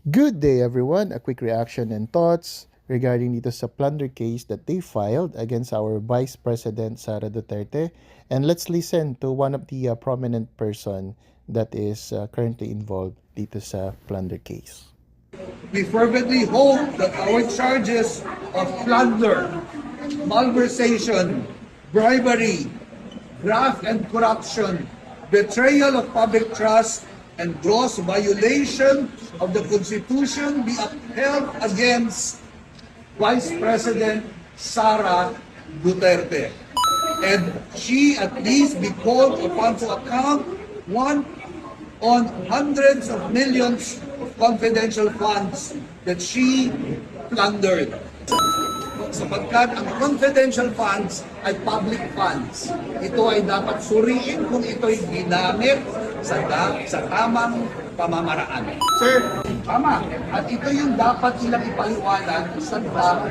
Good day everyone! A quick reaction and thoughts regarding dito sa plunder case that they filed against our Vice President Sara Duterte. And let's listen to one of the prominent person that is currently involved dito sa plunder case. We fervently hope that our charges of plunder, malversation, bribery, graft and corruption, betrayal of public trust, and gross violation of the Constitution be upheld against Vice President Sara Duterte. And she at least be called upon to account, one, on hundreds of millions of confidential funds that she plundered. Sapagkat ang confidential funds ay public funds. Ito ay dapat suriin kung ito'y ginamit sa tamang pamamaraan. Sir, tama. At ito yung dapat nilang ipaliwanag sa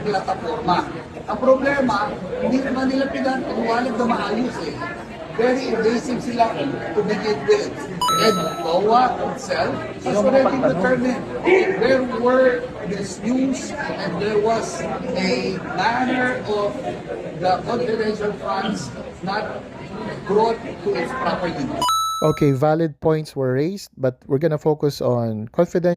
plataforma. Ang problema, hindi naman nila pinaliwanag na maayos eh. Very invasive sila to begin with. And COA itself has already determined there were misuse and there was a manner of the confidential funds not brought to its proper use. Okay, valid points were raised, but we're gonna focus on confidential